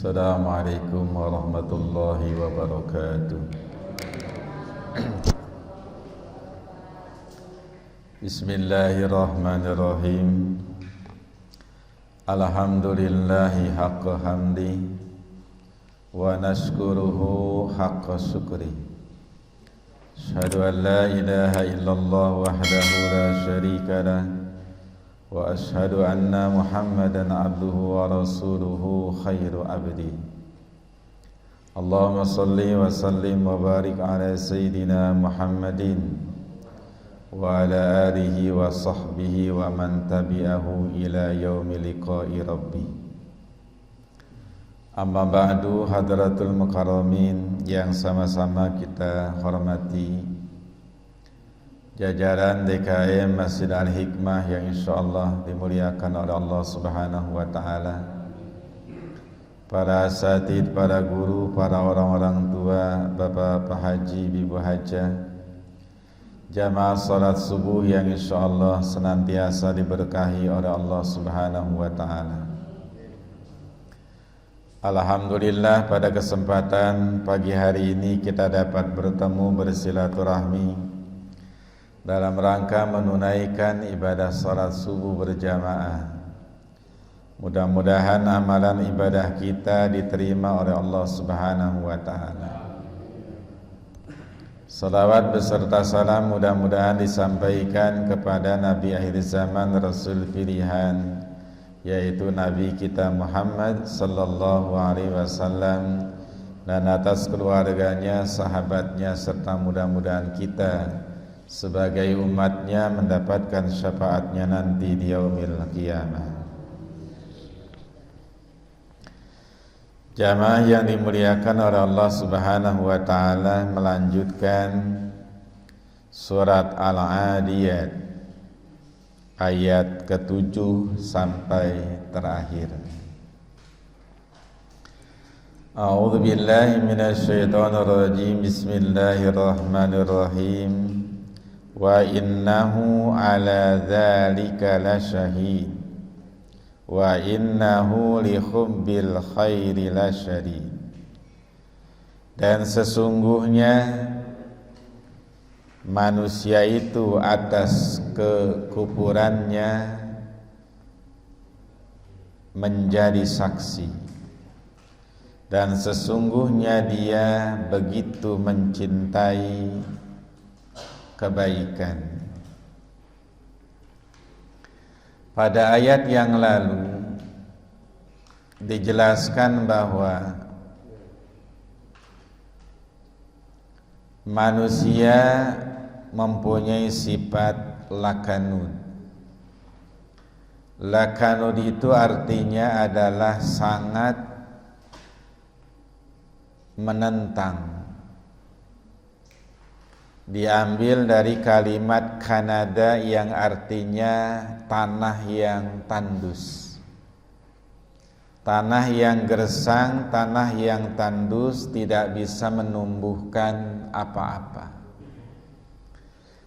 Assalamualaikum warahmatullahi wabarakatuh. Bismillahirrahmanirrahim. Alhamdulillahi haqqa hamdi wa nashkuruhu haqqa syukri. Asyhadu an la ilaha illallah wahdahu la syarika lah wa ashhadu anna Muhammadan abduhu wa rasuluhu khairu abdi. Allahumma salli wa sallim wa barik ala sayyidina Muhammadin wa ala alihi wa sahbihi wa man tabi'ahu ila yaumi liqa'i rabbi. Amma ba'du, hadratul mukarramin yang sama-sama kita hormati, jajaran DKM Masjid Al-Hikmah yang insyaallah dimuliakan oleh Allah Subhanahu wa taala, para asatidz, para guru, para orang-orang tua, bapak-bapak haji, ibu hajah, jamaah salat subuh yang insyaallah senantiasa diberkahi oleh Allah Subhanahu wa taala. Alhamdulillah, pada kesempatan pagi hari ini kita dapat bertemu bersilaturahmi dalam rangka menunaikan ibadah salat subuh berjamaah. Mudah-mudahan amalan ibadah kita diterima oleh Allah Subhanahu wa taala. Salawat beserta salam mudah-mudahan disampaikan kepada Nabi akhir zaman, Rasul pilihan, yaitu Nabi kita Muhammad sallallahu alaihi wasallam, dan atas keluarganya, sahabatnya, serta mudah-mudahan kita sebagai umatnya mendapatkan syafaatnya nanti di yaumil qiyamah. Jamaah yang dimuliakan oleh Allah Subhanahu wa taala, melanjutkan surat Al-Adiyat ayat ke-7 sampai terakhir. A'udzu billahi minasyaitonir rajim. Bismillahirrahmanirrahim. Wa innahu ala dzalika lasyahid wa innahu li hubbil khairi lasyadid. Dan sesungguhnya manusia itu atas kekufurannya menjadi saksi, dan sesungguhnya dia begitu mencintai kebaikan. Pada ayat yang lalu dijelaskan bahwa manusia mempunyai sifat lakanud. Lakanud itu artinya adalah sangat menentang. Diambil dari kalimat Kanada yang artinya tanah yang tandus. Tanah yang gersang, tanah yang tandus tidak bisa menumbuhkan apa-apa.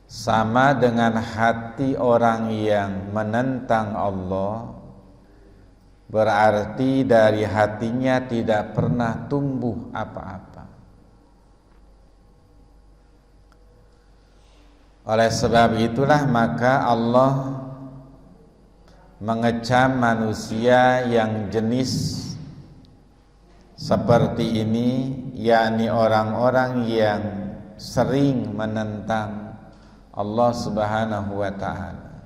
Sama dengan hati orang yang menentang Allah, berarti dari hatinya tidak pernah tumbuh apa-apa. Oleh sebab itulah maka Allah mengecam manusia yang jenis seperti ini, yakni orang-orang yang sering menentang Allah Subhanahu wa ta'ala.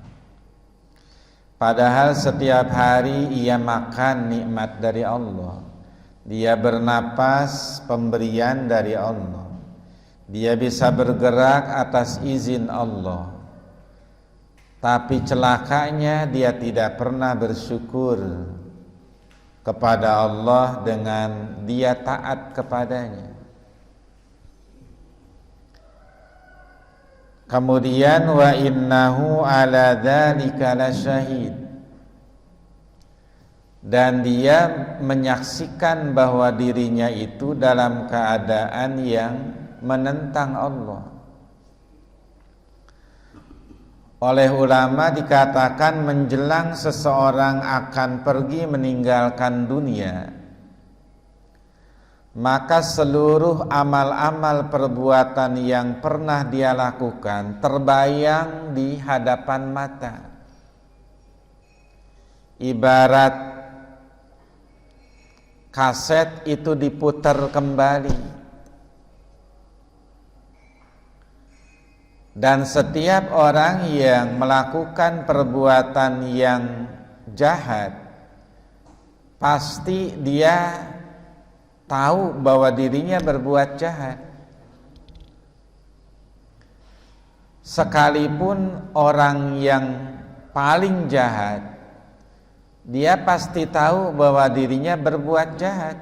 Padahal setiap hari ia makan nikmat dari Allah, dia bernapas pemberian dari Allah, dia bisa bergerak atas izin Allah. Tapi celakanya dia tidak pernah bersyukur kepada Allah dengan dia taat kepadanya. Kemudian wa innahu ala dzalika lasyahid, dan dia menyaksikan bahwa dirinya itu dalam keadaan yang menentang Allah. Oleh ulama dikatakan menjelang seseorang akan pergi meninggalkan dunia, maka seluruh amal-amal perbuatan yang pernah dia lakukan terbayang di hadapan mata. Ibarat kaset itu diputar kembali. Dan setiap orang yang melakukan perbuatan yang jahat, pasti dia tahu bahwa dirinya berbuat jahat. Sekalipun orang yang paling jahat, dia pasti tahu bahwa dirinya berbuat jahat.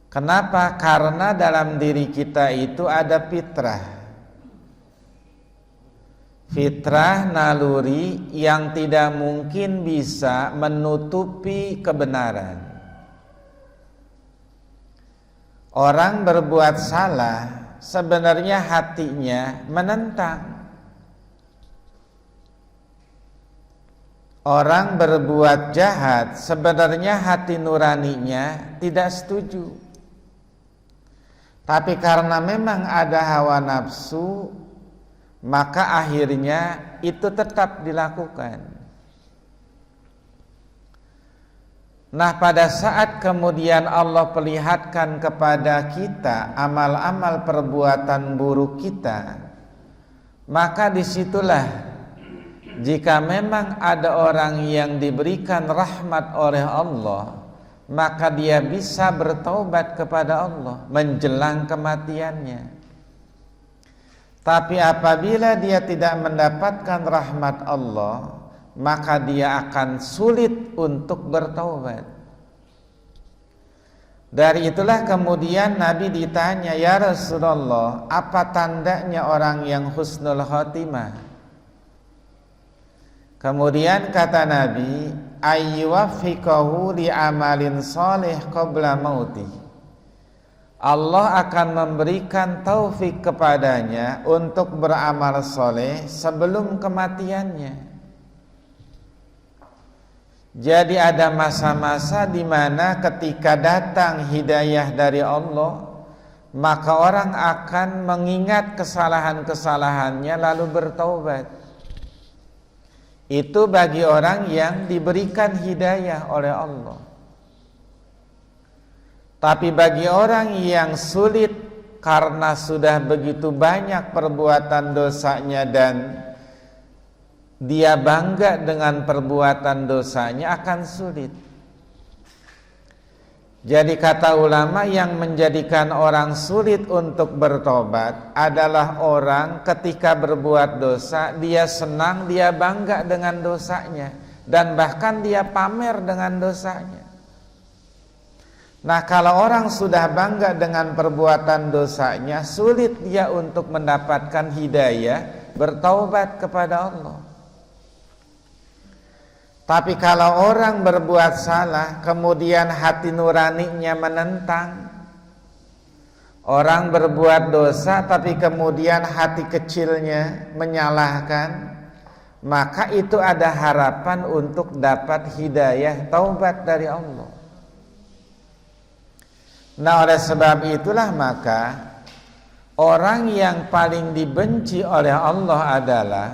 Kenapa? Karena dalam diri kita itu ada fitrah. Fitrah naluri yang tidak mungkin bisa menutupi kebenaran. Orang berbuat salah, sebenarnya hatinya menentang. Orang berbuat jahat, sebenarnya hati nuraninya tidak setuju. Tapi karena memang ada hawa nafsu, maka akhirnya itu tetap dilakukan. Nah, pada saat kemudian Allah perlihatkan kepada kita amal-amal perbuatan buruk kita, maka disitulah jika memang ada orang yang diberikan rahmat oleh Allah, maka dia bisa bertaubat kepada Allah menjelang kematiannya. Tapi apabila dia tidak mendapatkan rahmat Allah, maka dia akan sulit untuk bertaubat. Dari itulah kemudian Nabi ditanya, "Ya Rasulullah, apa tandanya orang yang husnul khotimah?" Kemudian kata Nabi, ayyuwaffiqahu li amalin salih qabla mauti. Allah akan memberikan taufik kepadanya untuk beramal soleh sebelum kematiannya. Jadi ada masa-masa di mana ketika datang hidayah dari Allah, maka orang akan mengingat kesalahan-kesalahannya lalu bertaubat. Itu bagi orang yang diberikan hidayah oleh Allah. Tapi bagi orang yang sulit karena sudah begitu banyak perbuatan dosanya dan dia bangga dengan perbuatan dosanya, akan sulit. Jadi kata ulama, yang menjadikan orang sulit untuk bertobat adalah orang ketika berbuat dosa, dia senang, dia bangga dengan dosanya, dan bahkan dia pamer dengan dosanya. Nah, kalau orang sudah bangga dengan perbuatan dosanya, sulit dia untuk mendapatkan hidayah bertaubat kepada Allah. Tapi kalau orang berbuat salah, kemudian hati nuraninya menentang, orang berbuat dosa tapi kemudian hati kecilnya menyalahkan, maka itu ada harapan untuk dapat hidayah taubat dari Allah. Nah, oleh sebab itulah maka orang yang paling dibenci oleh Allah adalah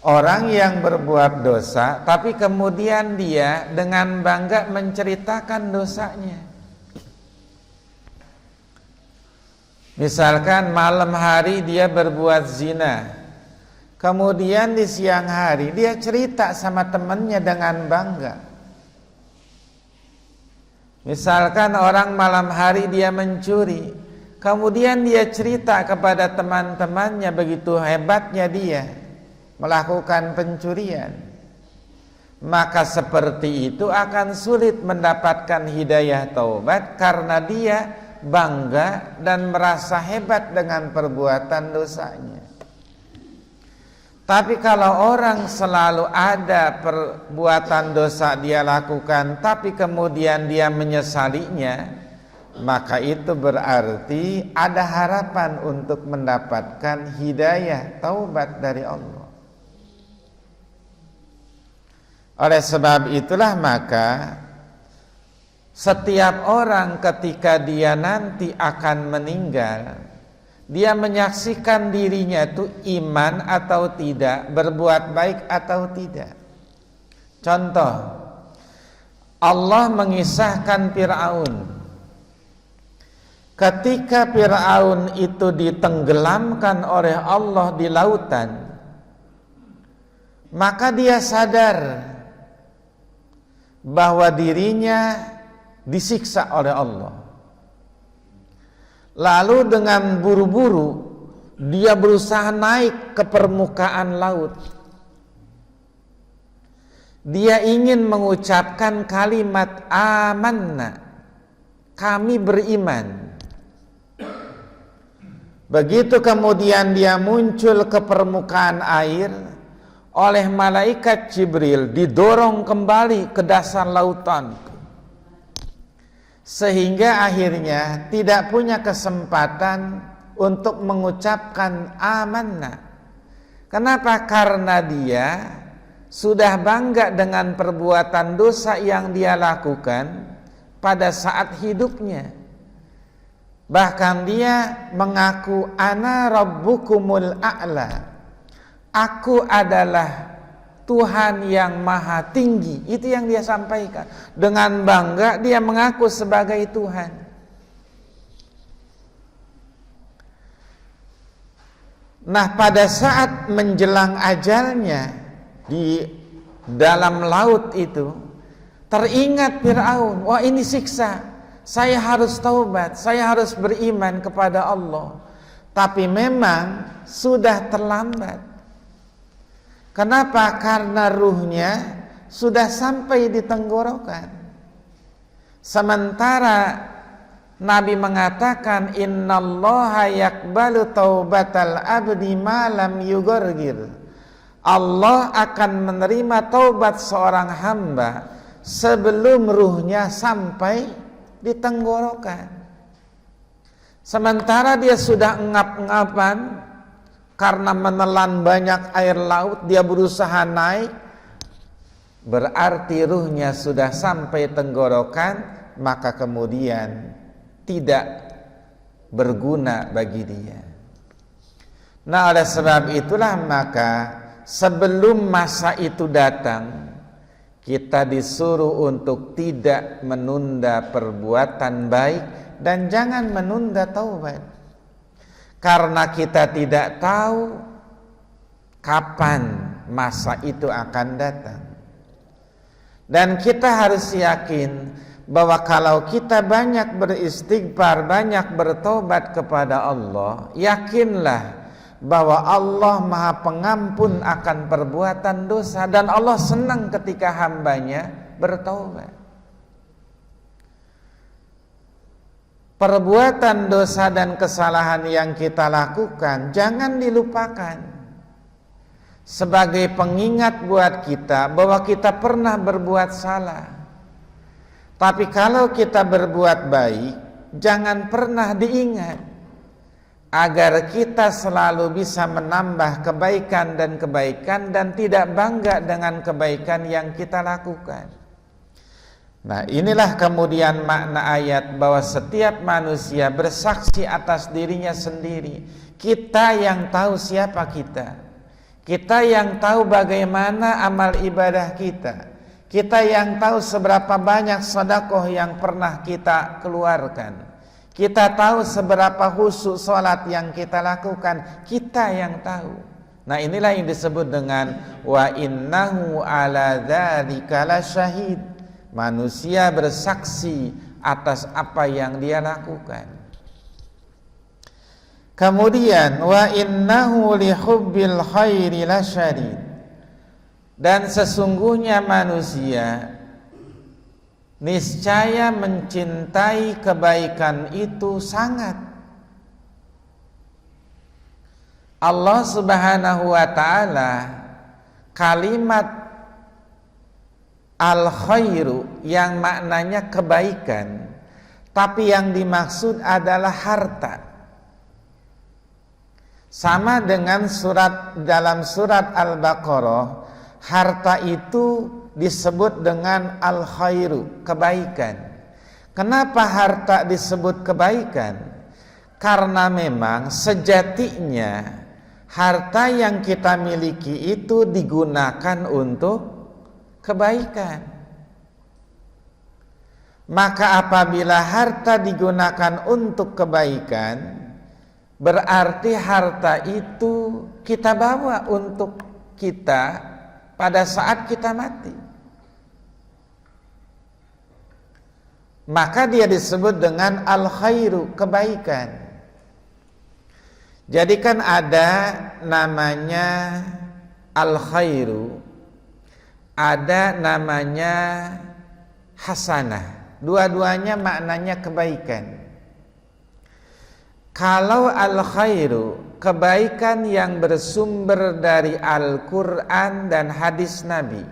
orang yang berbuat dosa, tapi kemudian dia dengan bangga menceritakan dosanya. Misalkan malam hari dia berbuat zina, kemudian di siang hari dia cerita sama temannya dengan bangga. Misalkan orang malam hari dia mencuri, kemudian dia cerita kepada teman-temannya begitu hebatnya dia melakukan pencurian. Maka seperti itu akan sulit mendapatkan hidayah taubat karena dia bangga dan merasa hebat dengan perbuatan dosanya. Tapi kalau orang selalu ada perbuatan dosa dia lakukan, tapi kemudian dia menyesalinya, maka itu berarti ada harapan untuk mendapatkan hidayah taubat dari Allah. Oleh sebab itulah maka Setiap orang ketika dia nanti akan meninggal, dia menyaksikan dirinya itu iman atau tidak, berbuat baik atau tidak. Contoh, Allah mengisahkan Fir'aun. Ketika Fir'aun itu ditenggelamkan oleh Allah di lautan, maka dia sadar bahwa dirinya disiksa oleh Allah. Lalu dengan buru-buru dia berusaha naik ke permukaan laut. Dia ingin mengucapkan kalimat amanna, kami beriman. Begitu kemudian dia muncul ke permukaan air, oleh malaikat Jibril didorong kembali ke dasar lautan, sehingga akhirnya tidak punya kesempatan untuk mengucapkan amanah. Kenapa? Karena dia sudah bangga dengan perbuatan dosa yang dia lakukan pada saat hidupnya. Bahkan dia mengaku ana rabbukumul a'la, aku adalah Tuhan yang maha tinggi. Itu yang dia sampaikan. Dengan bangga dia mengaku sebagai Tuhan. Nah, pada saat menjelang ajalnya di dalam laut itu, teringat Fir'aun, wah ini siksa, saya harus taubat, saya harus beriman kepada Allah. Tapi memang sudah terlambat. Kenapa? Karena ruhnya sudah sampai di tenggorokan. Sementara Nabi mengatakan innallaha yaqbalu taubatal abdi ma lam yughargir. Allah akan menerima taubat seorang hamba sebelum ruhnya sampai di tenggorokan. Sementara dia sudah engap-engapan karena menelan banyak air laut, dia berusaha naik, berarti ruhnya sudah sampai tenggorokan, maka kemudian tidak berguna bagi dia. Nah, oleh sebab itulah maka sebelum masa itu datang, kita disuruh untuk tidak menunda perbuatan baik dan jangan menunda taubat. Karena kita tidak tahu kapan masa itu akan datang. Dan kita harus yakin bahwa kalau kita banyak beristighfar, banyak bertobat kepada Allah, yakinlah bahwa Allah Maha Pengampun akan perbuatan dosa dan Allah senang ketika hambanya bertobat. Perbuatan dosa dan kesalahan yang kita lakukan jangan dilupakan sebagai pengingat buat kita bahwa kita pernah berbuat salah. Tapi kalau kita berbuat baik, jangan pernah diingat, agar kita selalu bisa menambah kebaikan dan tidak bangga dengan kebaikan yang kita lakukan. Nah, inilah kemudian makna ayat bahwa setiap manusia bersaksi atas dirinya sendiri. Kita yang tahu siapa kita. Kita yang tahu bagaimana amal ibadah kita. Kita yang tahu seberapa banyak sedekah yang pernah kita keluarkan. Kita tahu seberapa khusyuk salat yang kita lakukan. Kita yang tahu. Nah, inilah yang disebut dengan wa innahu ala dzalika lasyahid. Manusia bersaksi atas apa yang dia lakukan. Kemudian wa innahu lihubbil khairi lasyadid. Dan sesungguhnya manusia niscaya mencintai kebaikan itu sangat. Allah Subhanahu wa taala kalimat al-khairu yang maknanya kebaikan, tapi yang dimaksud adalah harta. Sama dengan dalam surat Al-Baqarah, harta itu disebut dengan al-khairu, kebaikan. Kenapa harta disebut kebaikan? Karena memang sejatinya harta yang kita miliki itu digunakan untuk kebaikan. Maka apabila harta digunakan untuk kebaikan, berarti harta itu kita bawa untuk kita pada saat kita mati. Maka dia disebut dengan al-khairu, kebaikan. Jadi kan ada namanya al-khairu, ada namanya hasanah. Dua-duanya maknanya kebaikan. Kalau al-khairu, kebaikan yang bersumber dari Al-Quran dan hadis Nabi.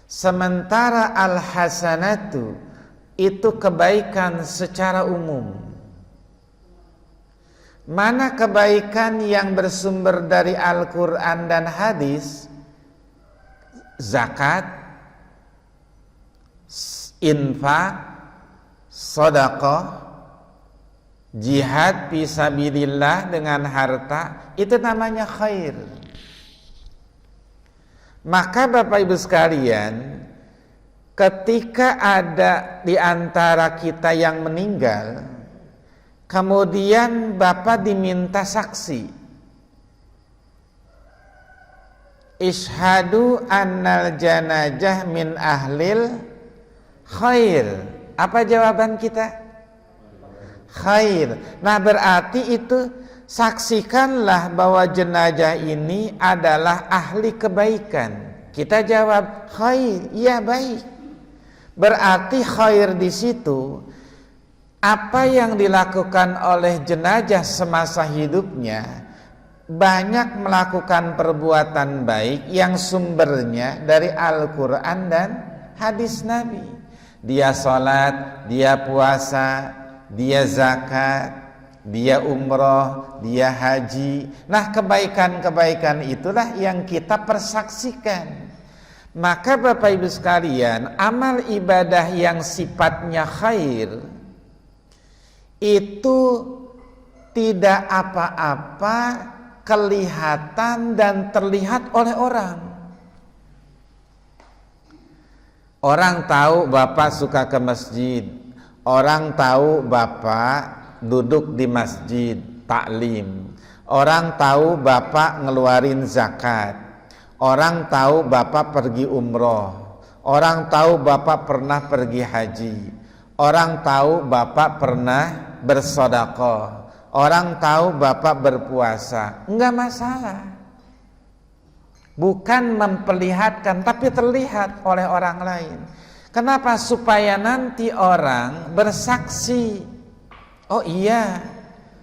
Sementara al-hasanatu itu kebaikan secara umum. Mana kebaikan yang bersumber dari Al-Quran dan hadis? Zakat, infak, sedekah, jihad fisabilillah dengan harta, itu namanya khair. Maka Bapak Ibu sekalian, ketika ada di antara kita yang meninggal, kemudian Bapak diminta saksi, Ishhadu annal janajah min ahlil khair. Apa jawaban kita? Khair. Nah berarti itu saksikanlah bahwa jenazah ini adalah ahli kebaikan. Kita jawab khair, iya baik. Berarti khair di situ apa yang dilakukan oleh jenazah semasa hidupnya, banyak melakukan perbuatan baik yang sumbernya dari Al-Quran dan hadis Nabi. Dia sholat, dia puasa, dia zakat, dia umroh, dia haji. Nah kebaikan-kebaikan itulah yang kita persaksikan. Maka Bapak Ibu sekalian, amal ibadah yang sifatnya khair itu tidak apa-apa kelihatan dan terlihat oleh orang. Orang tahu Bapak suka ke masjid, orang tahu Bapak duduk di masjid taklim, orang tahu Bapak ngeluarin zakat, orang tahu Bapak pergi umroh, orang tahu Bapak pernah pergi haji, orang tahu Bapak pernah bersedekah, orang tahu Bapak berpuasa. Enggak masalah. Bukan memperlihatkan, tapi terlihat oleh orang lain. Kenapa? Supaya nanti orang bersaksi. Oh iya,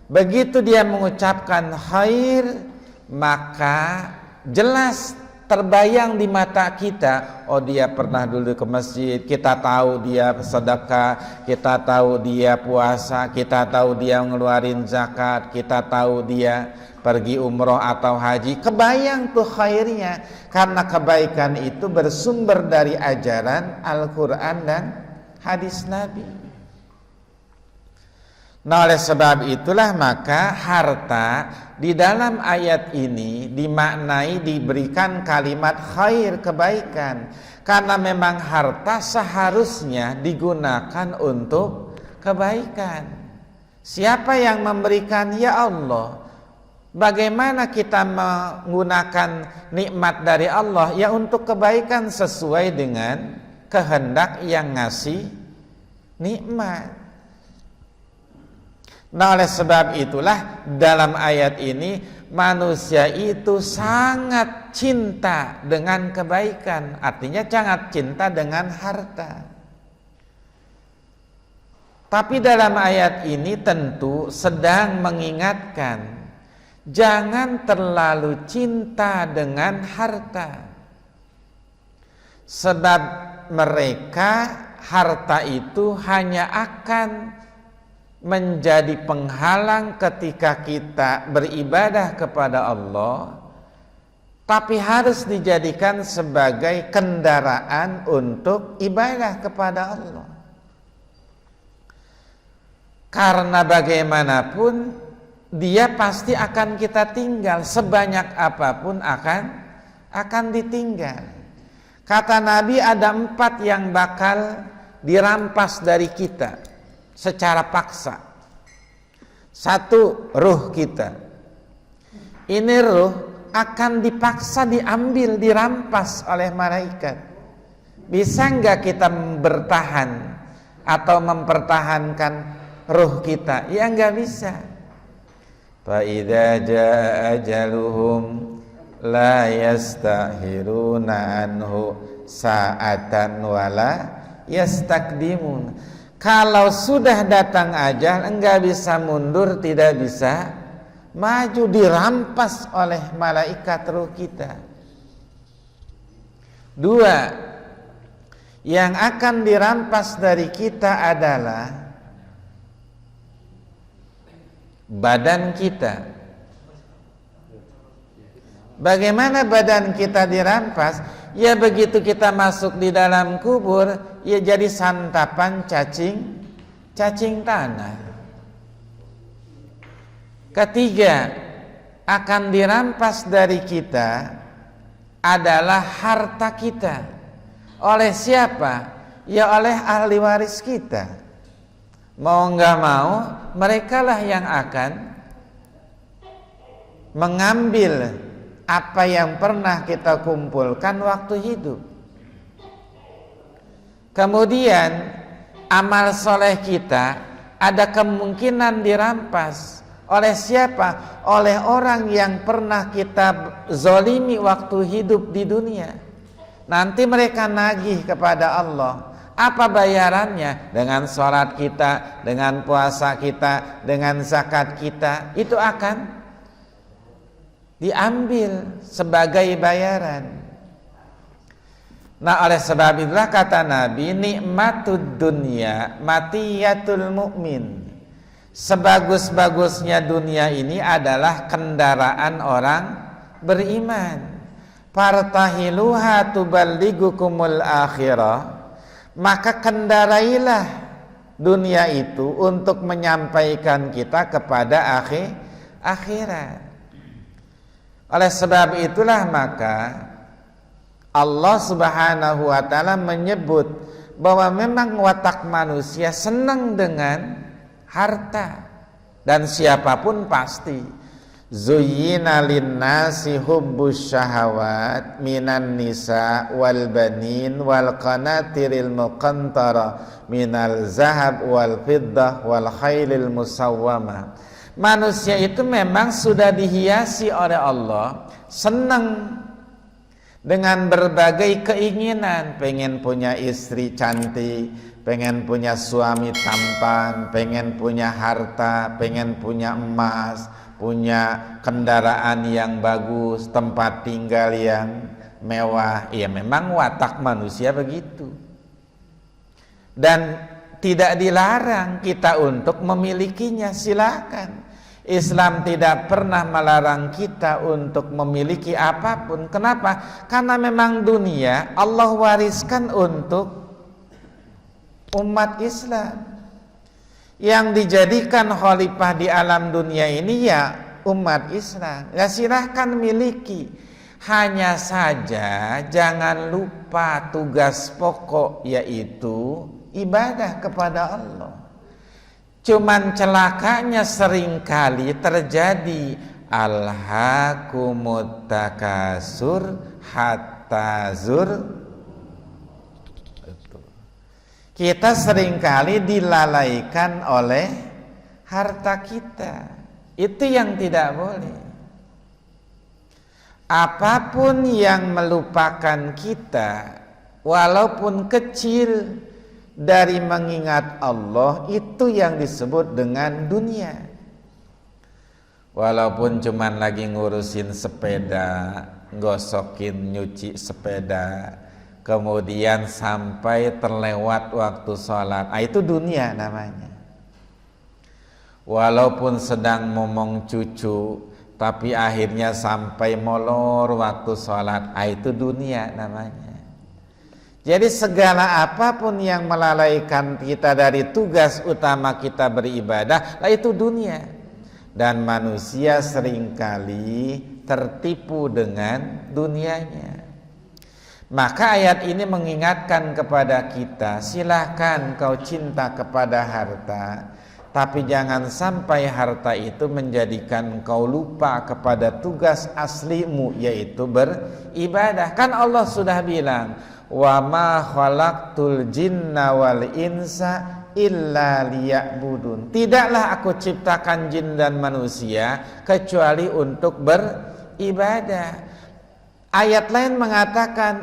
begitu dia mengucapkan khair, maka jelas terbayang di mata kita, oh dia pernah dulu ke masjid, kita tahu dia sedekah, kita tahu dia puasa, kita tahu dia ngeluarin zakat, kita tahu dia pergi umroh atau haji. Kebayang tuh khairnya, karena kebaikan itu bersumber dari ajaran Al-Quran dan hadis Nabi. Nah oleh sebab itulah maka harta di dalam ayat ini dimaknai diberikan kalimat khair, kebaikan. Karena memang harta seharusnya digunakan untuk kebaikan. Siapa yang memberikan? Ya Allah. Bagaimana kita menggunakan nikmat dari Allah? Ya untuk kebaikan sesuai dengan kehendak yang ngasih nikmat. Nah oleh sebab itulah dalam ayat ini manusia itu sangat cinta dengan kebaikan. Artinya sangat cinta dengan harta. Tapi dalam ayat ini tentu sedang mengingatkan, jangan terlalu cinta dengan harta. Sebab mereka harta itu hanya akan menjadi penghalang ketika kita beribadah kepada Allah, tapi harus dijadikan sebagai kendaraan untuk ibadah kepada Allah. Karena bagaimanapun dia pasti akan kita tinggal, sebanyak apapun akan ditinggal. Kata Nabi, ada 4 yang bakal dirampas dari kita secara paksa. 1, ruh kita. Ini ruh akan dipaksa diambil, dirampas oleh malaikat. Bisa enggak kita bertahan atau mempertahankan ruh kita? Ya enggak bisa. Fa idza jaa ajaluhum la yastakhiruna anhu sa'atan wala yastakdimun. Kalau sudah datang ajal, enggak bisa mundur, tidak bisa maju, dirampas oleh malaikat ruh kita. 2, yang akan dirampas dari kita adalah badan kita. Bagaimana badan kita dirampas? Ya begitu kita masuk di dalam kubur, ya jadi santapan cacing tanah. 3, akan dirampas dari kita adalah harta kita. Oleh siapa? Ya oleh ahli waris kita. Mau nggak mau, merekalah yang akan mengambil apa yang pernah kita kumpulkan waktu hidup. Kemudian amal soleh kita ada kemungkinan dirampas. Oleh siapa? Oleh orang yang pernah kita zolimi waktu hidup di dunia. Nanti mereka nagih kepada Allah. Apa bayarannya? Dengan sholat kita, dengan puasa kita, dengan zakat kita. Itu akan diambil sebagai bayaran. Nah, oleh sebab itulah kata Nabi, nikmatud dunya matiyatul mu'min. Sebagus-bagusnya dunia ini adalah kendaraan orang beriman. Fartahiluha tuballighukumul akhirah. Maka kendarailah dunia itu untuk menyampaikan kita kepada akhirat. Oleh sebab itulah maka Allah Subhanahu wa ta'ala menyebut bahwa memang watak manusia senang dengan harta, dan siapapun pasti. Zuyyina linnasi hubbus syahawat minan nisa wal banin wal qanatiril muqantara minal zahab wal fiddah wal khailil musawwamah. Manusia itu memang sudah dihiasi oleh Allah, senang dengan berbagai keinginan, pengen punya istri cantik, pengen punya suami tampan, pengen punya harta, pengen punya emas, punya kendaraan yang bagus, tempat tinggal yang mewah. Ya memang watak manusia begitu. Dan tidak dilarang kita untuk memilikinya, silakan. Islam tidak pernah melarang kita untuk memiliki apapun. Kenapa? Karena memang dunia Allah wariskan untuk umat Islam. Yang dijadikan khalifah di alam dunia ini ya umat Islam. Ya silahkan miliki. Hanya saja jangan lupa tugas pokok, yaitu ibadah kepada Allah. Cuman celakanya seringkali terjadi alhaakumut takasur hatta kita seringkali dilalaikan oleh harta kita. Itu yang tidak boleh. Apapun yang melupakan kita, walaupun kecil, dari mengingat Allah, itu yang disebut dengan dunia. Walaupun cuman lagi ngurusin sepeda, gosokin, nyuci sepeda, kemudian sampai terlewat waktu sholat, itu dunia namanya. Walaupun sedang ngomong cucu, tapi akhirnya sampai molor waktu sholat, itu dunia namanya. Jadi segala apapun yang melalaikan kita dari tugas utama kita beribadah, itu dunia. Dan manusia seringkali tertipu dengan dunianya. Maka ayat ini mengingatkan kepada kita, silahkan kau cinta kepada harta, tapi jangan sampai harta itu menjadikan kau lupa kepada tugas aslimu, yaitu beribadah. Kan Allah sudah bilang, wa ma khalaqtul jinna wal insa illa liya'budun. Tidaklah aku ciptakan jin dan manusia kecuali untuk beribadah. Ayat lain mengatakan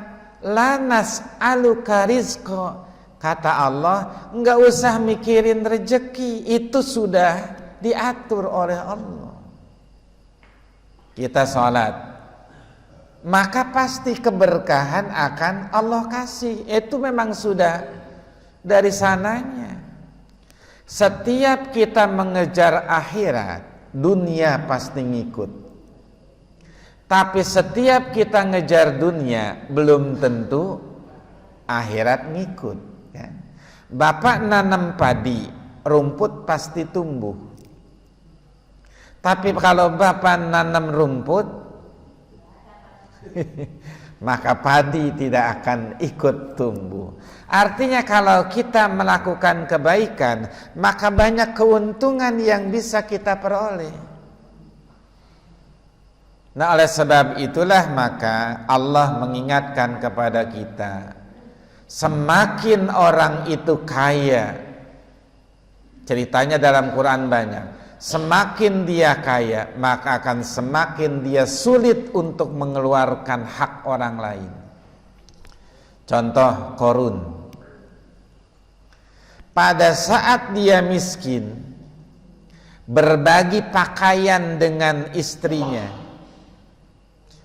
la nas'aluka rizqa. Kata Allah, enggak usah mikirin rezeki, itu sudah diatur oleh Allah. Kita sholat, maka pasti keberkahan akan Allah kasih. Itu memang sudah dari sananya. Setiap kita mengejar akhirat, dunia pasti ngikut. Tapi setiap kita ngejar dunia, belum tentu akhirat ngikut, ya. Bapak nanam padi, rumput pasti tumbuh. Tapi kalau bapak nanam rumput, maka padi tidak akan ikut tumbuh. Artinya kalau kita melakukan kebaikan, maka banyak keuntungan yang bisa kita peroleh. Nah, oleh sebab itulah maka Allah mengingatkan kepada kita, semakin orang itu kaya, ceritanya dalam Quran banyak, semakin dia kaya, maka akan semakin dia sulit untuk mengeluarkan hak orang lain. Contoh Korun, pada saat dia miskin, berbagi pakaian dengan istrinya,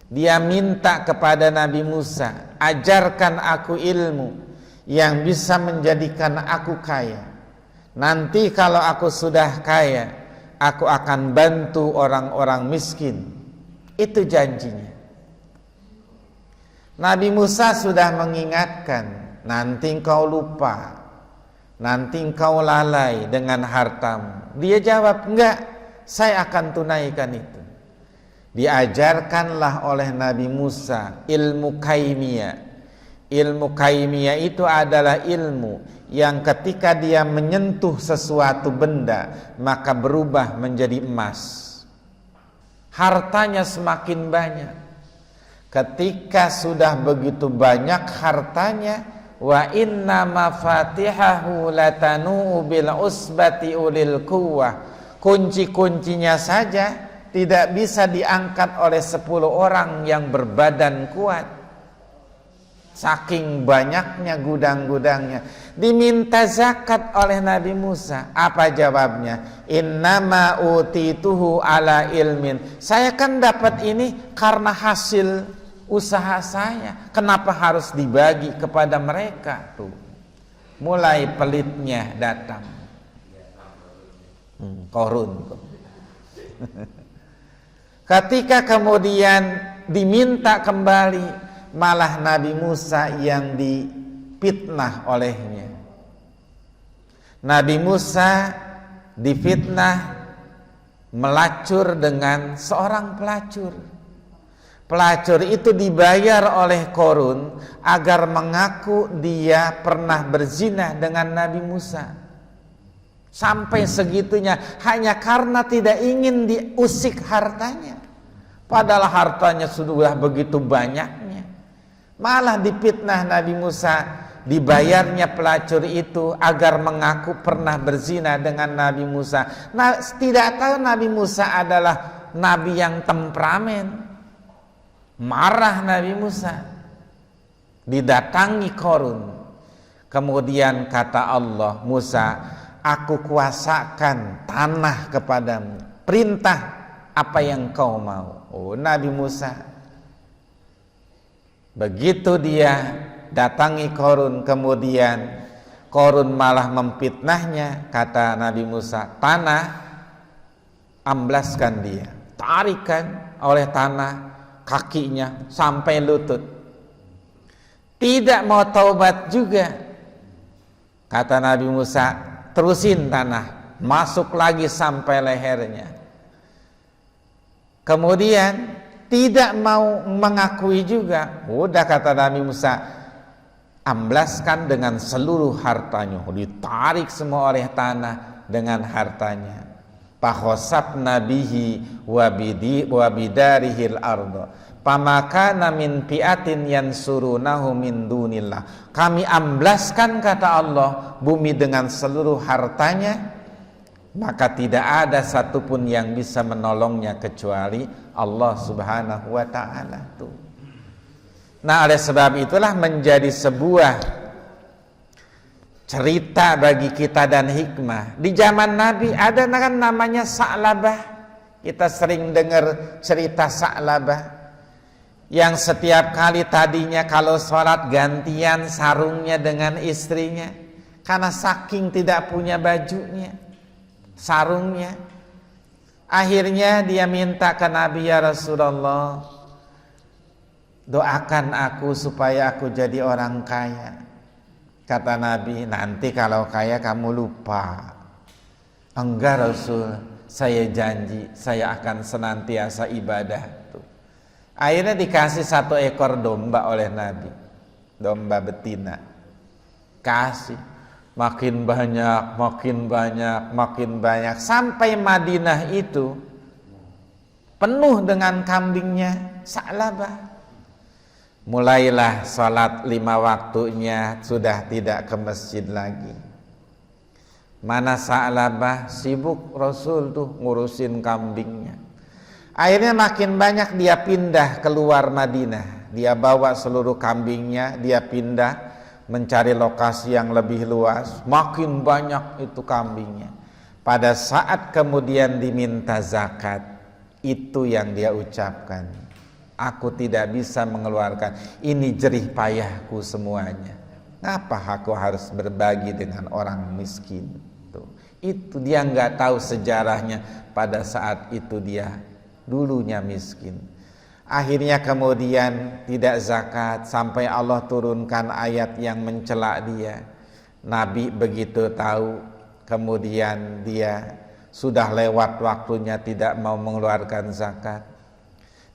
dia minta kepada Nabi Musa, ajarkan aku ilmu yang bisa menjadikan aku kaya. Nanti kalau aku sudah kaya, aku akan bantu orang-orang miskin. Itu janjinya. Nabi Musa sudah mengingatkan, nanti engkau lupa, nanti engkau lalai dengan hartamu. Dia jawab, enggak, saya akan tunaikan itu. Diajarkanlah oleh Nabi Musa ilmu kaimia. Ilmu kaimia itu adalah ilmu yang ketika dia menyentuh sesuatu benda, maka berubah menjadi emas. Hartanya semakin banyak. Ketika sudah begitu banyak hartanya, wa inna mafatihahu latanu bil usbati ulil quwwah. Kunci-kuncinya saja tidak bisa diangkat oleh 10 orang yang berbadan kuat. Saking banyaknya gudang-gudangnya. Diminta zakat oleh Nabi Musa. Apa jawabnya? Innama utituhu ala ilmin. Saya kan dapat ini karena hasil usaha saya. Kenapa harus dibagi kepada mereka? Tuh, mulai pelitnya datang. Korun. Ketika kemudian diminta kembali, malah Nabi Musa yang difitnah olehnya. Nabi Musa difitnah melacur dengan seorang pelacur. Pelacur itu dibayar oleh Korun agar mengaku dia pernah berzina dengan Nabi Musa. Sampai segitunya, hanya karena tidak ingin diusik hartanya. Padahal hartanya sudah begitu banyaknya. Malah difitnah Nabi Musa, dibayarnya pelacur itu agar mengaku pernah berzina dengan Nabi Musa. Nah, tidak tahu Nabi Musa adalah nabi yang temperamen. Marah Nabi Musa, didatangi Korun. Kemudian kata Allah, Musa, aku kuasakan tanah kepadamu, perintah apa yang kau mau. Oh, Nabi Musa, begitu dia datangi Korun, kemudian Korun malah memfitnahnya. Kata Nabi Musa, tanah amblaskan dia, tarikan oleh tanah kakinya sampai lutut. tidak mau taubat juga. Kata Nabi Musa, terusin tanah, masuk lagi sampai lehernya. Kemudian tidak mau mengakui juga. Udah kata Nabi Musa, amblaskan dengan seluruh hartanya. Ditarik semua oleh tanah dengan hartanya. Fakhosabna bihi wa bidarihil ardo pamakana min fi'atin yansurunahu min dunillah. Kami amblaskan, kata Allah, bumi dengan seluruh hartanya, maka tidak ada satupun yang bisa menolongnya kecuali Allah subhanahu wa ta'ala. Nah, oleh sebab itulah menjadi sebuah cerita bagi kita dan hikmah. Di zaman Nabi ada kan namanya Sa'labah. Kita sering dengar cerita Sa'labah yang setiap kali tadinya kalau sholat gantian sarungnya dengan istrinya, karena saking tidak punya bajunya, sarungnya. Akhirnya dia minta ke Nabi, ya Rasulullah, doakan aku supaya aku jadi orang kaya. Kata Nabi, nanti kalau kaya kamu lupa. Enggak Rasul, saya janji saya akan senantiasa ibadah. Akhirnya dikasih 1 ekor domba oleh Nabi, domba betina. Kasih, makin banyak, makin banyak, makin banyak, sampai Madinah itu penuh dengan kambingnya Sa'labah. Mulailah sholat 5 waktunya sudah tidak ke masjid lagi. Mana Sa'labah sibuk Rasul tuh ngurusin kambingnya. Akhirnya makin banyak dia pindah keluar Madinah. Dia bawa seluruh kambingnya, dia pindah mencari lokasi yang lebih luas. Makin banyak itu kambingnya. Pada saat kemudian diminta zakat, itu yang dia ucapkan. Aku tidak bisa mengeluarkan, ini jerih payahku semuanya. Ngapa aku harus berbagi dengan orang miskin? Itu dia nggak tahu sejarahnya pada saat itu dia dulunya miskin. Akhirnya kemudian tidak zakat sampai Allah turunkan ayat yang mencela dia. Nabi begitu tahu, kemudian dia sudah lewat waktunya tidak mau mengeluarkan zakat.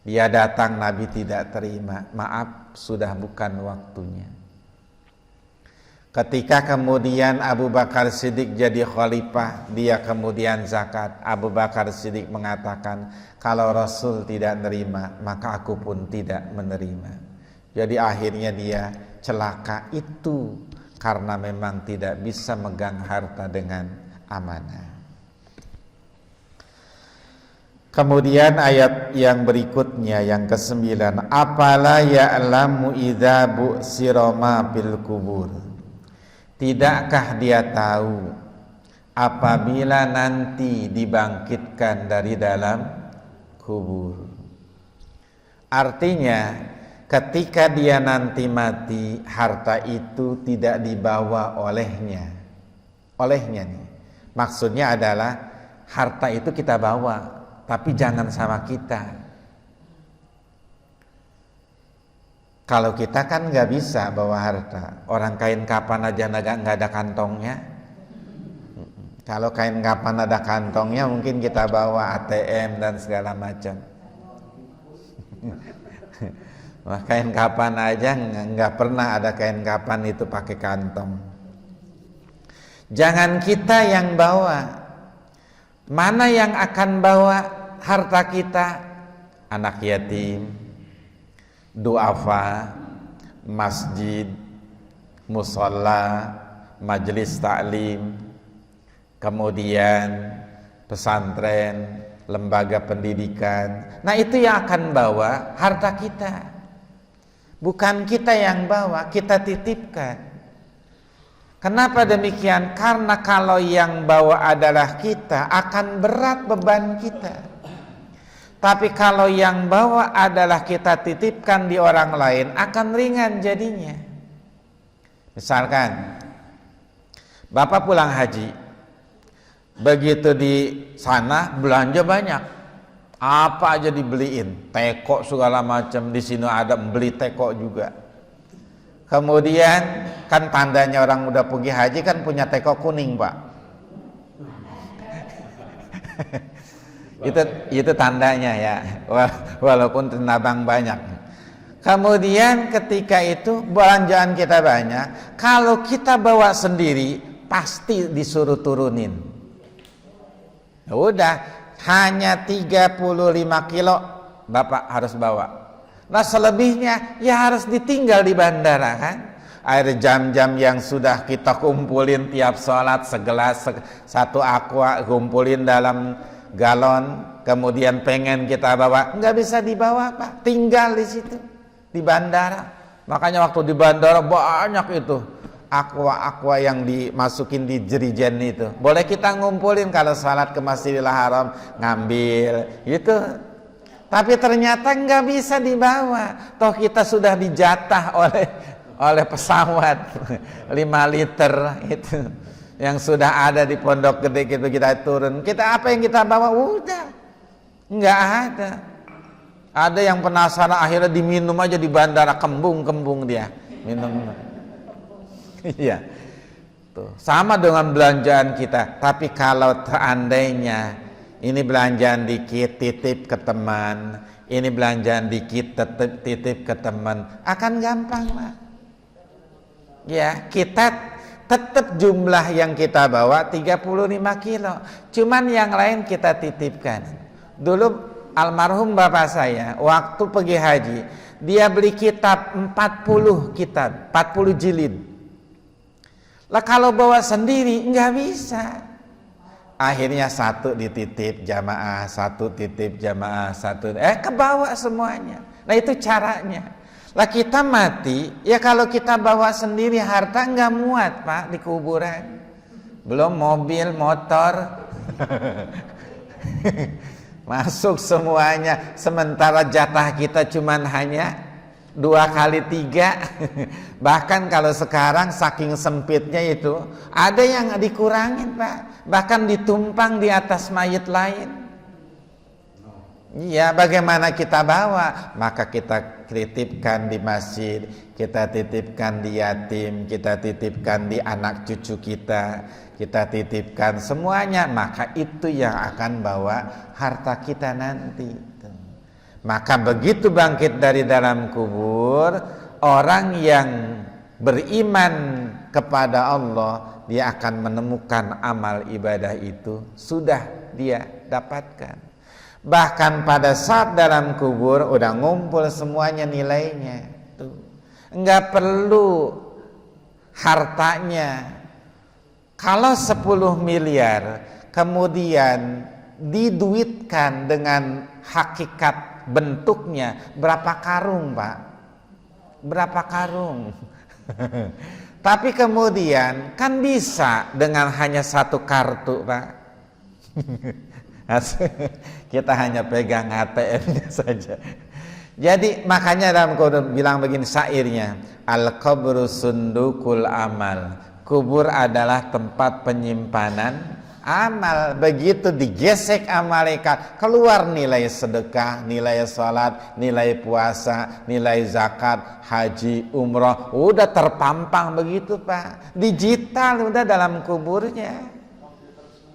Dia datang, Nabi tidak terima. Maaf, sudah bukan waktunya. Ketika kemudian Abu Bakar Siddiq jadi khalifah, dia kemudian zakat. Abu Bakar Siddiq mengatakan, kalau Rasul tidak menerima, maka aku pun tidak menerima. Jadi akhirnya dia celaka itu karena memang tidak bisa megang harta dengan amanah. Kemudian ayat yang berikutnya yang ke-9, apala ya'lamu idza bu'sira ma bil kubur. Tidakkah dia tahu apabila nanti dibangkitkan dari dalam kubur. Artinya ketika dia nanti mati, harta itu tidak dibawa olehnya. Olehnya nih. Maksudnya adalah harta itu kita bawa, tapi jangan sama kita. Kalau kita kan nggak bisa bawa harta. Orang kain kapan aja nggak ada kantongnya. Kalau kain kapan ada kantongnya, mungkin kita bawa ATM dan segala macam. Wah, kain kapan aja nggak pernah ada kain kapan itu pakai kantong. Jangan kita yang bawa. Mana yang akan bawa harta kita? Anak yatim, duafa, masjid, musola, majelis taklim, kemudian pesantren, lembaga pendidikan. Nah, itu yang akan bawa harta kita. Bukan kita yang bawa, kita titipkan. Kenapa demikian? Karena kalau yang bawa adalah kita, akan berat beban kita. Tapi kalau yang bawa adalah kita titipkan di orang lain, akan ringan jadinya. Misalkan Bapak pulang haji, begitu di sana belanja banyak, apa aja dibeliin, teko segala macam. Di sini ada beli teko juga. Kemudian kan tandanya orang udah pergi haji kan punya teko kuning, Pak. itu tandanya ya, walaupun tenabang banyak. Kemudian ketika itu belanjaan kita banyak, kalau kita bawa sendiri pasti disuruh turunin. Ya udah, hanya 35 kilo Bapak harus bawa. Nah selebihnya ya harus ditinggal di bandara kan. Air jam-jam yang sudah kita kumpulin tiap sholat segelas, satu aqua kumpulin dalam galon, kemudian pengen kita bawa, nggak bisa dibawa Pak, tinggal di situ di bandara. Makanya waktu di bandara banyak itu aqua yang dimasukin di jerigen itu. Boleh kita ngumpulin kalau sholat ke Masjidil Haram, ngambil itu. Tapi ternyata nggak bisa dibawa. Toh kita sudah dijatah oleh pesawat 5 liter itu yang sudah ada di Pondok Gede, gitu kita turun. Kita apa yang kita bawa udah nggak ada. Ada yang penasaran akhirnya diminum aja di bandara, kembung dia minum. Iya, tuh sama dengan belanjaan kita. Tapi kalau seandainya ini belanjaan dikit titip ke teman, ini belanjaan dikit titip ke teman, akan gampang lah. Ya, kita tetap jumlah yang kita bawa 35 kilo, cuman yang lain kita titipkan. Dulu almarhum bapak saya waktu pergi haji, dia beli kitab 40 kitab, 40 jilid. Lah kalau bawa sendiri nggak bisa. Akhirnya satu dititip jamaah, satu titip jamaah, satu kebawa semuanya. Nah itu caranya. Lah kita mati, ya kalau kita bawa sendiri harta nggak muat Pak di kuburan. Belum mobil, motor, masuk semuanya. Sementara jatah kita cuman hanya 2 kali 3. Bahkan kalau sekarang saking sempitnya itu, ada yang dikurangin Pak. Bahkan ditumpang di atas mayit lain. Iya, bagaimana kita bawa? Maka kita titipkan di masjid, kita titipkan di yatim, kita titipkan di anak cucu kita titipkan semuanya. Maka itu yang akan bawa harta kita nanti. Maka begitu bangkit dari dalam kubur, orang yang beriman kepada Allah, dia akan menemukan amal ibadah itu sudah dia dapatkan. Bahkan pada saat dalam kubur udah ngumpul semuanya nilainya tuh. Enggak perlu hartanya. Kalau 10 miliar kemudian diduitkan dengan hakikat bentuknya, berapa karung Pak? Berapa karung? Tapi kemudian kan bisa dengan hanya 1 kartu Pak. Kita hanya pegang ATM-nya saja. Jadi makanya dalam Quran bilang begini syairnya, al-qabru sundukul amal. Kubur adalah tempat penyimpanan amal. Begitu digesek malaikat, keluar nilai sedekah, nilai salat, nilai puasa, nilai zakat, haji, umroh, udah terpampang begitu Pak. Digital udah dalam kuburnya.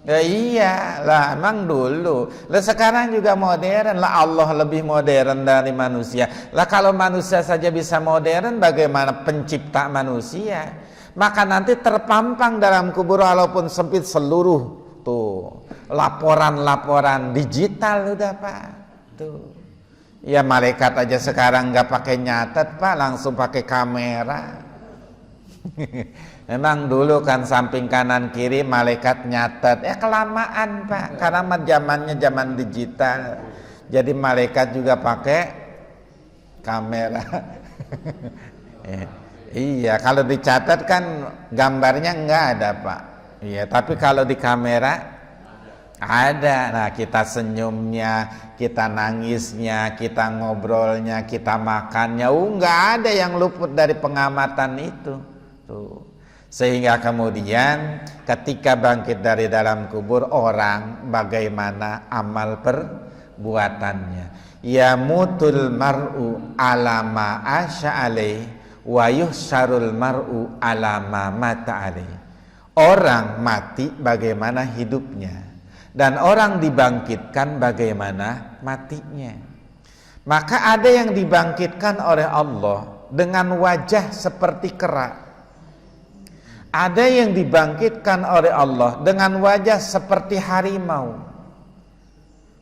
Ya iya lah, emang dulu lah, sekarang juga modern lah. Allah lebih modern dari manusia lah. Kalau manusia saja bisa modern, bagaimana pencipta manusia? Maka nanti terpampang dalam kubur walaupun sempit seluruh tuh laporan-laporan digital udah Pak tuh. Ya malaikat aja sekarang nggak pakai nyatet Pak, langsung pakai kamera. Memang dulu kan samping kanan kiri malaikat nyatet, kelamaan Pak, karena zamannya zaman digital. Jadi malaikat juga pakai kamera. Iya, kalau dicatat kan gambarnya enggak ada Pak. Iya, tapi kalau di kamera ada. Nah, kita senyumnya, kita nangisnya, kita ngobrolnya, kita makannya, enggak ada yang luput dari pengamatan itu. Tuh. Sehingga kemudian ketika bangkit dari dalam kubur, orang bagaimana amal perbuatannya. Ya mutul mar'u ala ma asya alaih wa yuhsyarul mar'u ala ma mata alaih. Orang mati bagaimana hidupnya, dan orang dibangkitkan bagaimana matinya. Maka ada yang dibangkitkan oleh Allah dengan wajah seperti kera. Ada yang dibangkitkan oleh Allah dengan wajah seperti harimau.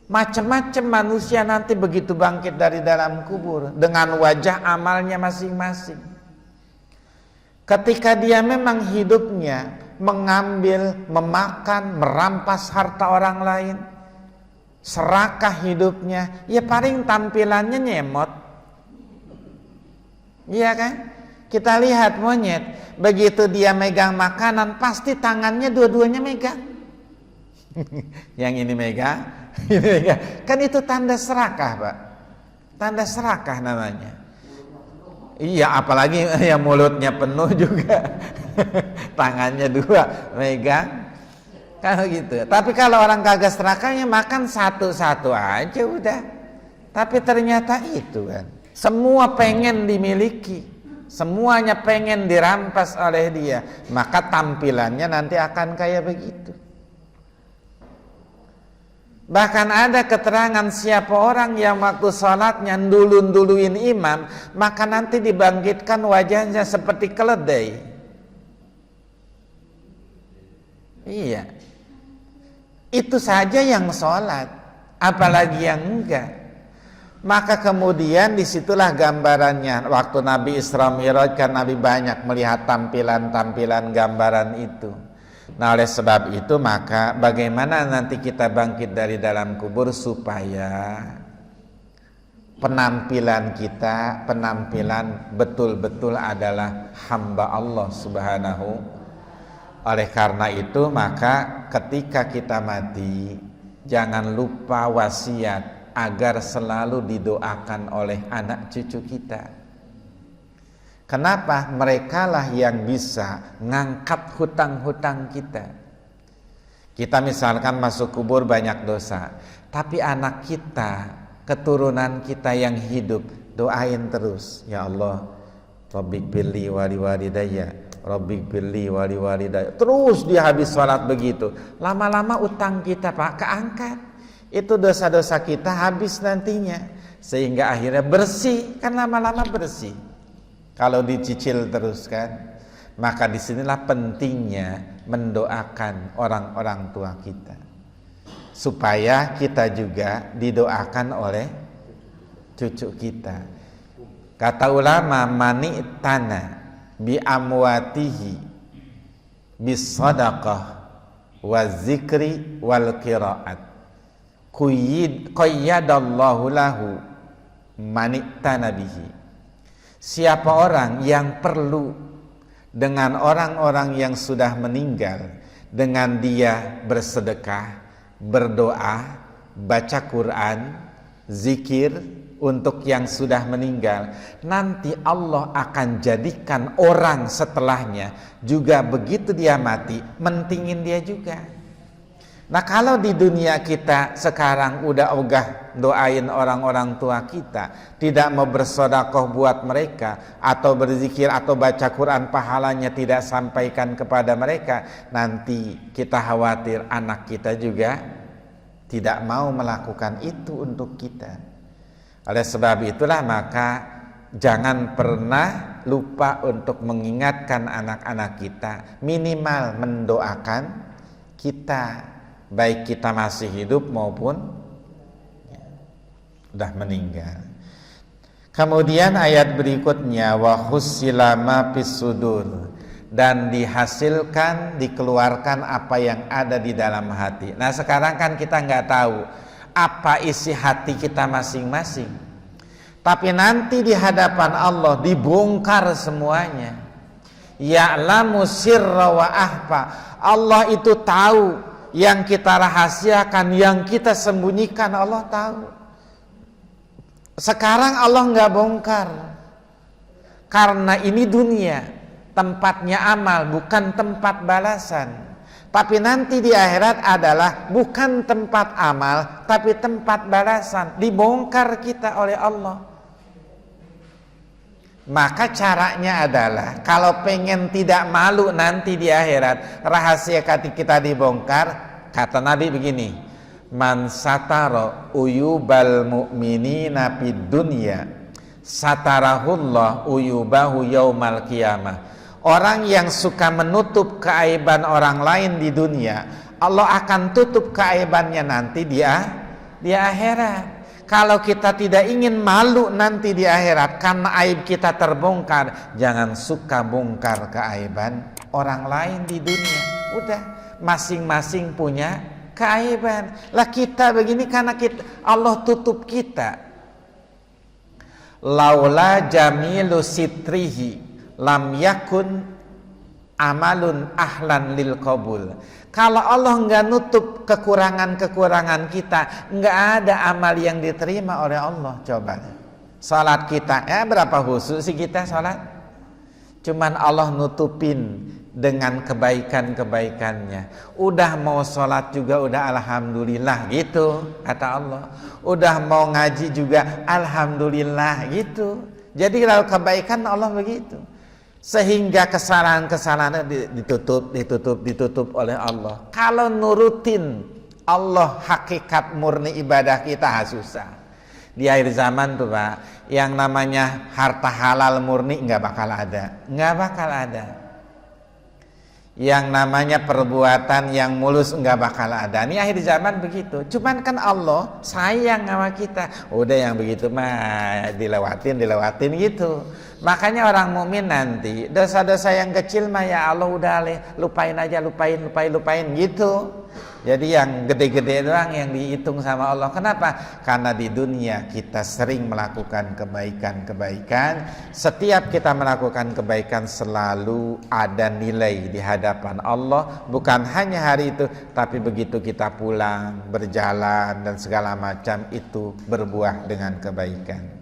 Macam-macam manusia nanti begitu bangkit dari dalam kubur dengan wajah amalnya masing-masing. Ketika dia memang hidupnya mengambil, memakan, merampas harta orang lain, serakah hidupnya, ya paling tampilannya nyemot. Iya kan? Kita lihat monyet, begitu dia megang makanan, pasti tangannya dua-duanya megang. Yang ini megang, ini megang. Kan itu tanda serakah, Pak. Tanda serakah namanya. Iya, apalagi yang mulutnya penuh juga. Tangannya dua megang. Kalau gitu. Tapi kalau orang kagak serakahnya makan satu-satu aja udah. Tapi ternyata itu kan. Semua pengen dimiliki. Semuanya pengen dirampas oleh dia. Maka tampilannya nanti akan kayak begitu. Bahkan ada keterangan siapa orang yang waktu sholatnya ndulun-duluin imam, maka nanti dibangkitkan wajahnya seperti keledai. Iya. Itu saja yang sholat, apalagi yang enggak. Maka kemudian disitulah gambarannya. Waktu Nabi Isra Mi'raj kan Nabi banyak melihat tampilan-tampilan gambaran itu. Nah oleh sebab itu maka bagaimana nanti kita bangkit dari dalam kubur supaya penampilan kita, penampilan betul-betul adalah hamba Allah Subhanahu. Oleh karena itu maka ketika kita mati jangan lupa wasiat agar selalu didoakan oleh anak cucu kita. Kenapa? Merekalah yang bisa ngangkat hutang-hutang kita. Kita misalkan masuk kubur banyak dosa, tapi anak kita, keturunan kita yang hidup, doain terus, ya Allah, Rabbik birli wali walidayya, Rabbik birli wali walidayya. Terus dia habis sholat begitu. Lama-lama utang kita Pak keangkat. Itu dosa-dosa kita habis nantinya, sehingga akhirnya bersih, kan lama-lama bersih. Kalau dicicil terus kan, maka disinilah pentingnya mendoakan orang-orang tua kita, supaya kita juga didoakan oleh cucu kita. Kata ulama, mani tanah bi amwatihi bis sadaqah wa zikri wal qiraat qayyadallahu lahu mani tanah bihi. Siapa orang yang perlu dengan orang-orang yang sudah meninggal, dengan dia bersedekah, berdoa, baca Quran, zikir untuk yang sudah meninggal, nanti Allah akan jadikan orang setelahnya juga begitu dia mati mentingin dia juga. Nah kalau di dunia kita sekarang udah ogah doain orang-orang tua kita, tidak mau bersedekah buat mereka, atau berzikir atau baca Quran pahalanya tidak sampaikan kepada mereka, nanti kita khawatir anak kita juga tidak mau melakukan itu untuk kita. Oleh sebab itulah maka jangan pernah lupa untuk mengingatkan anak-anak kita, minimal mendoakan kita, baik kita masih hidup maupun sudah meninggal. Kemudian ayat berikutnya wa hussila ma fis sudur, dan dihasilkan, dikeluarkan apa yang ada di dalam hati. Nah sekarang kan kita nggak tahu apa isi hati kita masing-masing, tapi nanti di hadapan Allah dibongkar semuanya. Ya'lamu sirra wa ahfa. Allah itu tahu yang kita rahasiakan, yang kita sembunyikan, Allah tahu. Sekarang Allah nggak bongkar, karena ini dunia, tempatnya amal, bukan tempat balasan. Tapi nanti di akhirat adalah bukan tempat amal, tapi tempat balasan. Dibongkar kita oleh Allah. Maka caranya adalah kalau pengen tidak malu nanti di akhirat, rahasia kita dibongkar, kata Nabi begini, man satara uyubal mu'minina fid dunya satarahullah uyubahu yaumal qiyamah. Orang yang suka menutup keaiban orang lain di dunia, Allah akan tutup keaibannya nanti di akhirat. Kalau kita tidak ingin malu nanti di akhirat karena aib kita terbongkar, jangan suka bongkar keaiban orang lain di dunia. Udah, masing-masing punya keaiban. Lah kita begini karena Allah tutup kita. Laula jamilu sitrihi lam yakun amalun ahlan lil qabul. Kalau Allah nggak nutup kekurangan-kekurangan kita, nggak ada amal yang diterima oleh Allah. Coba salat kita, berapa khusus sih kita salat? Cuman Allah nutupin dengan kebaikan-kebaikannya. Udah mau salat juga udah alhamdulillah gitu kata Allah. Udah mau ngaji juga alhamdulillah gitu. Jadi kalau kebaikan Allah begitu. Sehingga kesalahan-kesalahan ditutup oleh Allah. Kalau nurutin Allah hakikat murni ibadah kita susah. Di akhir zaman tuh Pak, yang namanya harta halal murni nggak bakal ada. Yang namanya perbuatan yang mulus nggak bakal ada. Ini akhir zaman begitu. Cuman kan Allah sayang sama kita. Udah yang begitu mah dilewatin gitu. Makanya orang mukmin nanti dosa-dosa yang kecil mah ya Allah udah lupain aja, lupain gitu. Jadi yang gede-gede doang yang dihitung sama Allah. Kenapa? Karena di dunia kita sering melakukan kebaikan. Setiap kita melakukan kebaikan selalu ada nilai di hadapan Allah. Bukan hanya hari itu, tapi begitu kita pulang, berjalan dan segala macam itu berbuah dengan kebaikan.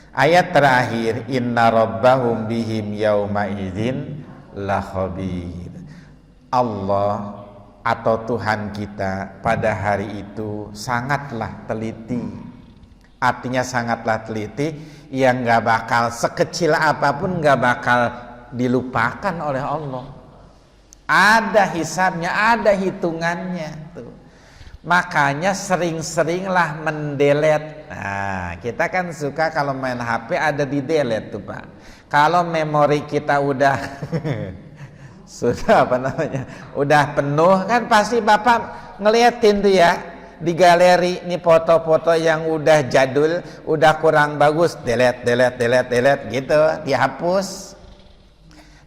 Ayat terakhir, inna rabbahum bihim yauma idzin la khabir. Allah atau Tuhan kita pada hari itu sangatlah teliti. Artinya sangatlah teliti, yang gak bakal sekecil apapun gak bakal dilupakan oleh Allah. Ada hisabnya, ada hitungannya tuh. Makanya sering-seringlah mendelete. Nah, kita kan suka kalau main HP ada di delete tuh Pak. Kalau memori kita udah udah penuh kan pasti Bapak ngeliatin tuh ya di galeri nih foto-foto yang udah jadul, udah kurang bagus, delete gitu, dihapus.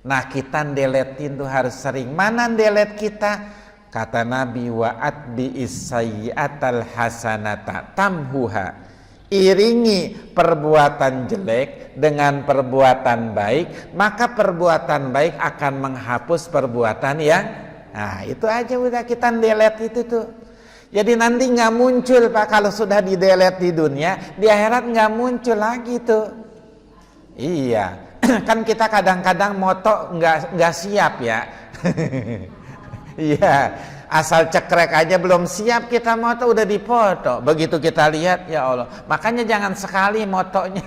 Nah, kita deletein tuh harus sering. Mana delete kita? Kata Nabi, wa'at bi'is-sayyi'atal hasanata tamhuha. Iringi perbuatan jelek dengan perbuatan baik, maka perbuatan baik akan menghapus perbuatan yang itu aja udah kita delete itu tuh. Jadi nanti nggak muncul Pak, kalau sudah di delete di dunia, di akhirat nggak muncul lagi tuh. Iya, kan kita kadang-kadang moto nggak siap ya. Iya, asal cekrek aja belum siap kita moto udah dipoto. Begitu kita lihat, ya Allah. Makanya jangan sekali motonya.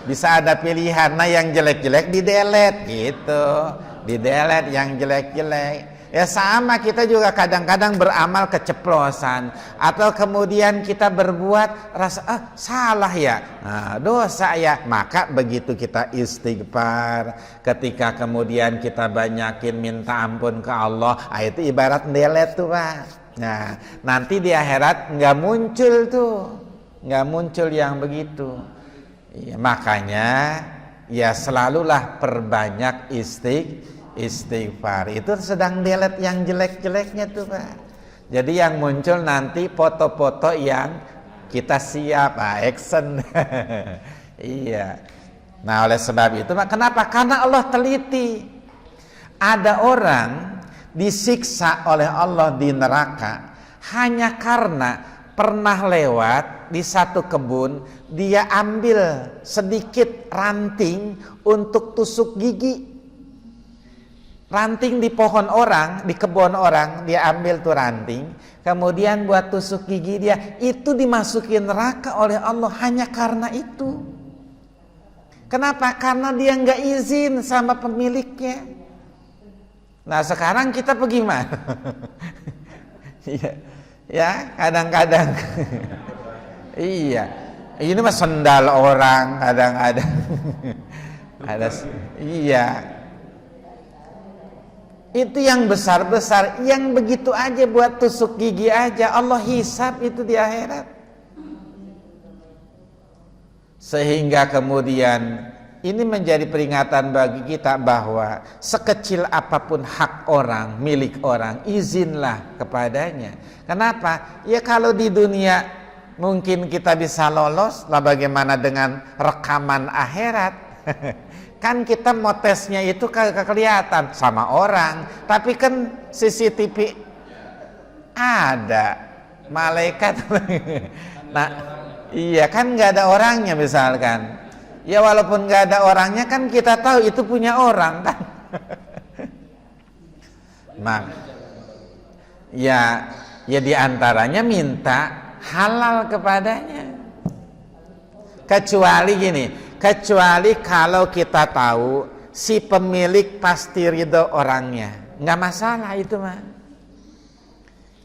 Bisa ada pilihan. Nah, yang jelek-jelek di-delete gitu. Di-delete yang jelek-jelek. Ya sama, kita juga kadang-kadang beramal keceplosan, atau kemudian kita berbuat rasa salah ya, dosa ya, maka begitu kita istighfar, ketika kemudian kita banyakin minta ampun ke Allah, itu ibarat delete tuh Pak. Nah, nanti di akhirat nggak muncul tuh, nggak muncul yang begitu. Ya, makanya ya selalulah perbanyak istighfar. Itu sedang delete yang jelek-jeleknya tuh Pak. Jadi yang muncul nanti foto-foto yang kita siap, action. Iya. Nah, oleh sebab itu kenapa? Karena Allah teliti. Ada orang disiksa oleh Allah di neraka hanya karena pernah lewat di satu kebun, dia ambil sedikit ranting untuk tusuk gigi. Ranting di pohon orang, di kebun orang, dia ambil tuh ranting, kemudian buat tusuk gigi dia, itu dimasukin neraka oleh Allah hanya karena itu. Kenapa? Karena dia nggak izin sama pemiliknya. Nah sekarang kita pergi mana? Ya kadang-kadang. Iya, ini mah sendal orang kadang-kadang. Iya. Itu yang besar-besar, yang begitu aja buat tusuk gigi aja, Allah hisab itu di akhirat. Sehingga kemudian ini menjadi peringatan bagi kita bahwa sekecil apapun hak orang, milik orang, izinlah kepadanya. Kenapa? Ya kalau di dunia mungkin kita bisa lolos, lah bagaimana dengan rekaman akhirat? Kan kita mau tesnya itu kelihatan sama orang, tapi kan CCTV ada, malaikat. Nah, iya kan nggak ada orangnya misalkan. Ya walaupun nggak ada orangnya kan kita tahu itu punya orang kan. Ya diantaranya minta halal kepadanya. Kecuali kalau kita tahu si pemilik pasti ridho orangnya, nggak masalah itu mah.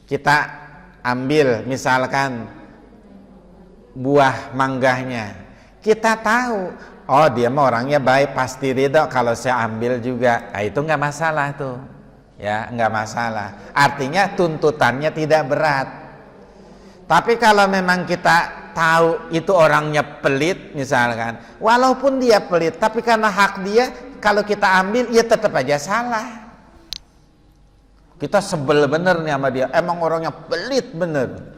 Kita ambil misalkan buah mangganya, kita tahu, oh dia mah orangnya baik, pasti ridho kalau saya ambil juga, nah, itu nggak masalah tuh, ya nggak masalah. Artinya tuntutannya tidak berat. Tapi kalau memang kita tahu itu orangnya pelit misalkan, walaupun dia pelit, tapi karena hak dia, kalau kita ambil, ya tetap aja salah. Kita sebel bener nih sama dia, emang orangnya pelit bener.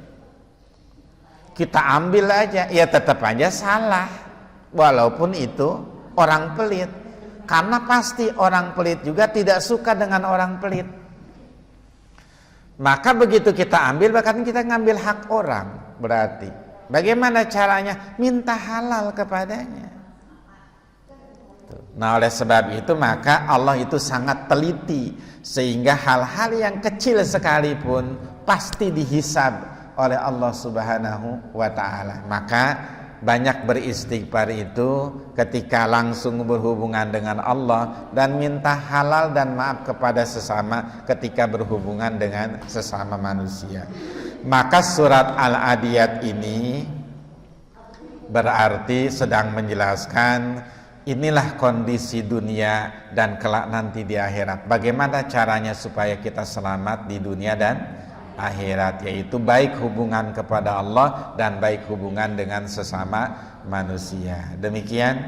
Kita ambil aja, ya tetap aja salah, walaupun itu orang pelit. Karena pasti orang pelit juga tidak suka dengan orang pelit. Maka begitu kita ambil, bahkan kita ngambil hak orang, berarti bagaimana caranya? Minta halal kepadanya. Nah oleh sebab itu maka Allah itu sangat teliti, sehingga hal-hal yang kecil sekalipun pasti dihisab oleh Allah Subhanahu wa ta'ala. Maka banyak beristighfar itu ketika langsung berhubungan dengan Allah, dan minta halal dan maaf kepada sesama ketika berhubungan dengan sesama manusia. Maka surat Al-Adiyat ini berarti sedang menjelaskan inilah kondisi dunia dan kelak nanti di akhirat. Bagaimana caranya supaya kita selamat di dunia dan akhirat, yaitu baik hubungan kepada Allah dan baik hubungan dengan sesama manusia. Demikian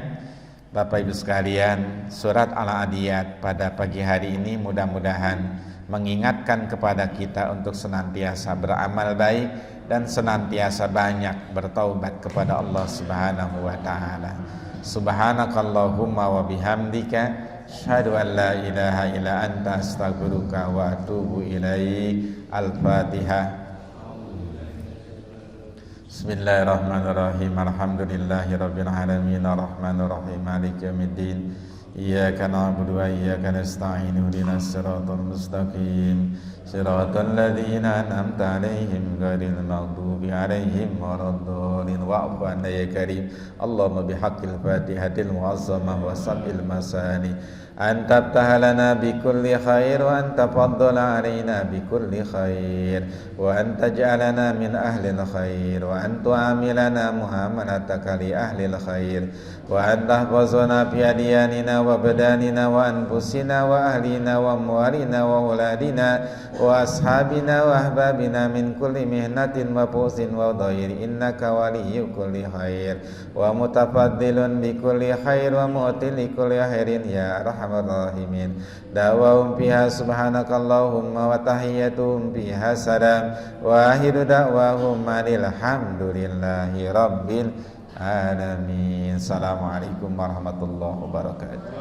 Bapak Ibu sekalian, surat Al-Adiyat pada pagi hari ini mudah-mudahan mengingatkan kepada kita untuk senantiasa beramal baik dan senantiasa banyak bertaubat kepada Allah Subhanahu wa ta'ala. Subhanakallahumma wa bihamdika asyhadu an la ilaha illa anta astaghfiruka wa atubu ilaik. Al-Fatihah. Bismillahirrahmanirrahim. Alhamdulillahirabbil alamin arrahmanir rahim maliki yaumiddin. Iyyaka na'budu wa iyyaka nasta'in ihdinas siratal mustaqim siratal ladzina an'amta 'alaihim ghairil maghdubi 'alaihim waladdallin. Wa'fu 'anna ya karim. Allahumma bihaqqil fatihatil mu'azzamah wa sab'il masani an tabtaha lana bikulli khair wa an tafaddala 'alaina bikulli khair wa an taj'alana min ahlil khair wa an tu'amilana muamalataka li ahlil khair wa an tahfazana fi adyanina wa badanina wa anfusina wa ahlina wa amwalina wa auladina wa ashabina wa ahbabina min kulli mihnatin wa fusin wa dhair innaka waliyyu kulli khair wa mutafaddilun bi kulli khair wa mu'til li kulli khairin ya arhamar rahimin. Da'wahum fiha subhanakallahumma wa tahiyyatuhum fiha salam wa akhiru da'wahum alhamdulillahi rabbil alamin. Assalamualaikum warahmatullahi wabarakatuh.